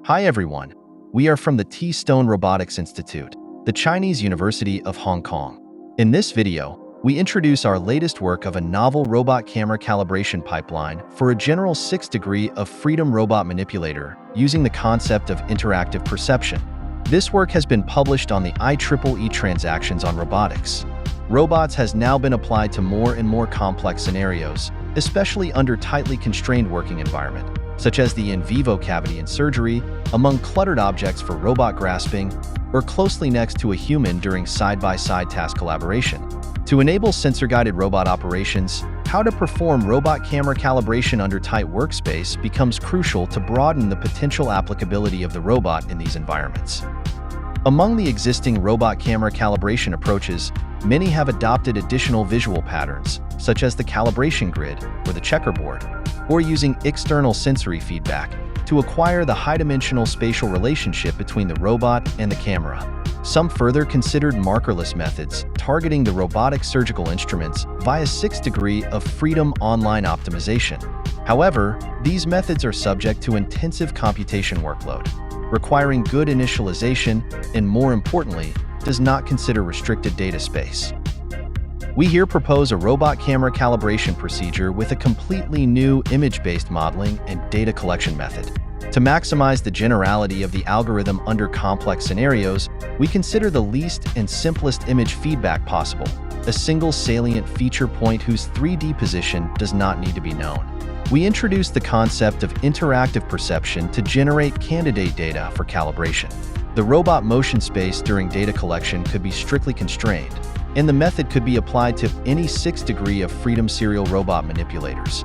Hi everyone, we are from the T-Stone Robotics Institute, the Chinese University of Hong Kong. In this video, we introduce our latest work of a novel robot camera calibration pipeline for a general 6 degree of freedom robot manipulator using the concept of interactive perception. This work has been published on the ICRA Transactions on Robotics. Robots has now been applied to more and more complex scenarios, especially under tightly constrained working environment, such as the in vivo cavity in surgery, among cluttered objects for robot grasping, or closely next to a human during side-by-side task collaboration. To enable sensor-guided robot operations, how to perform robot camera calibration under tight workspace becomes crucial to broaden the potential applicability of the robot in these environments. Among the existing robot camera calibration approaches, many have adopted additional visual patterns, such as the calibration grid or the checkerboard, or using external sensory feedback to acquire the high-dimensional spatial relationship between the robot and the camera. Some further considered markerless methods, targeting the robotic surgical instruments via 6 degree of freedom online optimization. However, these methods are subject to intensive computation workload, requiring good initialization, and more importantly, does not consider restricted data space. We here propose a robot camera calibration procedure with a completely new image-based modeling and data collection method. To maximize the generality of the algorithm under complex scenarios, we consider the least and simplest image feedback possible, a single salient feature point whose 3D position does not need to be known. We introduce the concept of interactive perception to generate candidate data for calibration. The robot motion space during data collection could be strictly constrained, and the method could be applied to any 6 degree of freedom serial robot manipulators.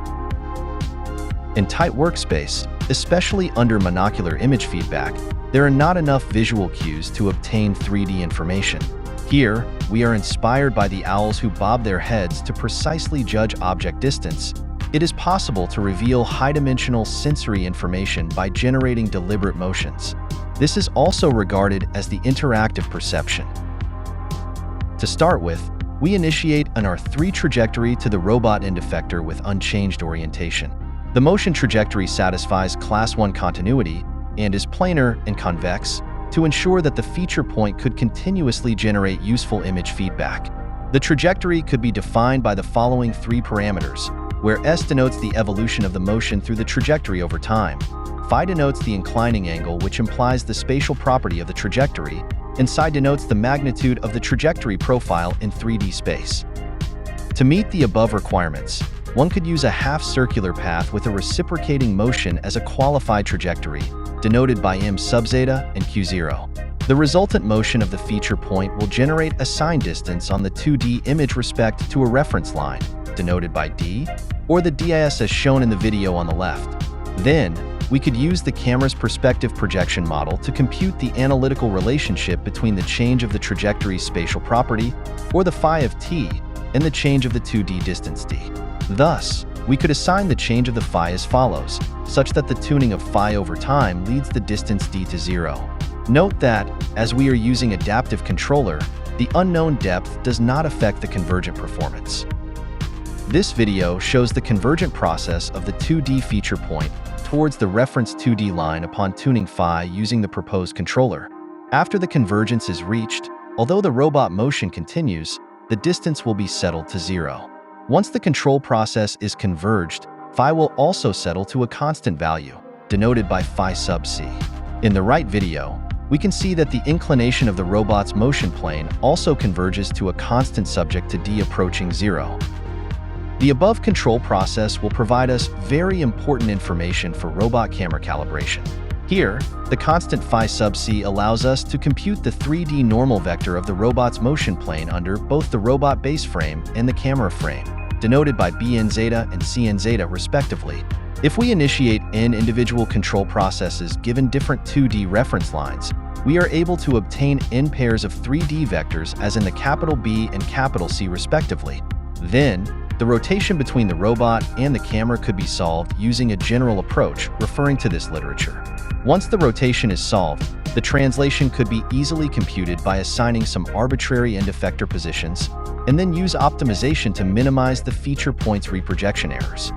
In tight workspace, especially under monocular image feedback, there are not enough visual cues to obtain 3D information. Here, we are inspired by the owls who bob their heads to precisely judge object distance. It is possible to reveal high-dimensional sensory information by generating deliberate motions. This is also regarded as the interactive perception. To start with, we initiate an R3 trajectory to the robot end-effector with unchanged orientation. The motion trajectory satisfies Class 1 continuity and is planar and convex to ensure that the feature point could continuously generate useful image feedback. The trajectory could be defined by the following 3 parameters, where S denotes the evolution of the motion through the trajectory over time, phi denotes the inclining angle, which implies the spatial property of the trajectory, and psi denotes the magnitude of the trajectory profile in 3D space. To meet the above requirements, one could use a half-circular path with a reciprocating motion as a qualified trajectory, denoted by m sub zeta and q0. The resultant motion of the feature point will generate a sign distance on the 2D image respect to a reference line, denoted by d, or the dis as shown in the video on the left. Then, we could use the camera's perspective projection model to compute the analytical relationship between the change of the trajectory's spatial property, or the phi of t, and the change of the 2D distance d. Thus, we could assign the change of the phi as follows, such that the tuning of phi over time leads the distance d to 0. Note that, as we are using adaptive controller, the unknown depth does not affect the convergent performance. This video shows the convergent process of the 2D feature point towards the reference 2D line upon tuning phi using the proposed controller. After the convergence is reached, although the robot motion continues, the distance will be settled to 0. Once the control process is converged, phi will also settle to a constant value, denoted by phi sub c. In the right video, we can see that the inclination of the robot's motion plane also converges to a constant subject to d approaching 0. The above control process will provide us very important information for robot camera calibration. Here, the constant phi sub c allows us to compute the 3D normal vector of the robot's motion plane under both the robot base frame and the camera frame, denoted by bn zeta and cn zeta respectively. If we initiate n individual control processes given different 2D reference lines, we are able to obtain n pairs of 3D vectors as in the capital B and capital C respectively. Then, the rotation between the robot and the camera could be solved using a general approach referring to this literature. Once the rotation is solved, the translation could be easily computed by assigning some arbitrary end-effector positions, and then use optimization to minimize the feature point's reprojection errors.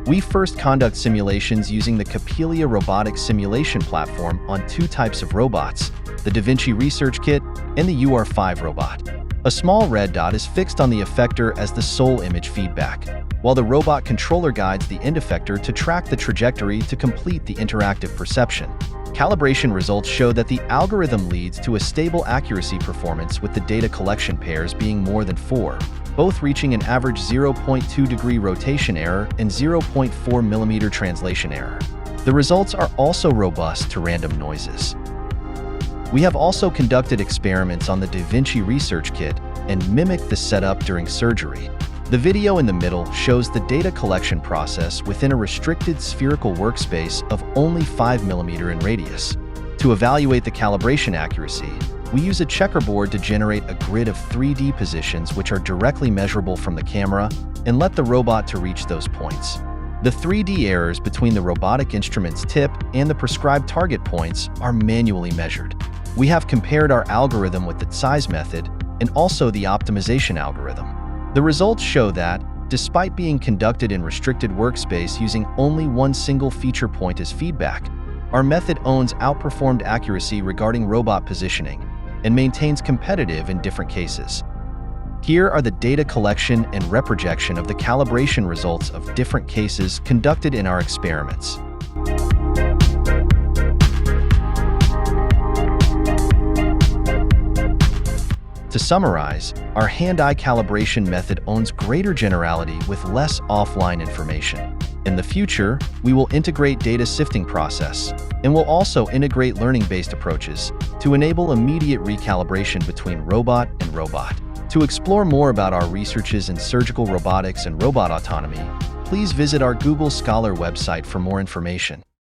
We first conduct simulations using the Capella robotics simulation platform on two types of robots, the DaVinci Research Kit and the UR5 robot. A small red dot is fixed on the effector as the sole image feedback, while the robot controller guides the end-effector to track the trajectory to complete the interactive perception. Calibration results show that the algorithm leads to a stable accuracy performance with the data collection pairs being more than 4, both reaching an average 0.2 degree rotation error and 0.4 mm translation error. The results are also robust to random noises. We have also conducted experiments on the DaVinci Research Kit and mimicked the setup during surgery. The video in the middle shows the data collection process within a restricted spherical workspace of only 5 mm in radius. To evaluate the calibration accuracy, we use a checkerboard to generate a grid of 3D positions which are directly measurable from the camera and let the robot to reach those points. The 3D errors between the robotic instrument's tip and the prescribed target points are manually measured. We have compared our algorithm with the size method and also the optimization algorithm. The results show that, despite being conducted in restricted workspace using only one single feature point as feedback, our method owns outperformed accuracy regarding robot positioning and maintains competitive in different cases. Here are the data collection and reprojection of the calibration results of different cases conducted in our experiments. To summarize, our hand-eye calibration method owns greater generality with less offline information. In the future, we will integrate data sifting process, and will also integrate learning-based approaches to enable immediate recalibration between robot and robot. To explore more about our researches in surgical robotics and robot autonomy, please visit our Google Scholar website for more information.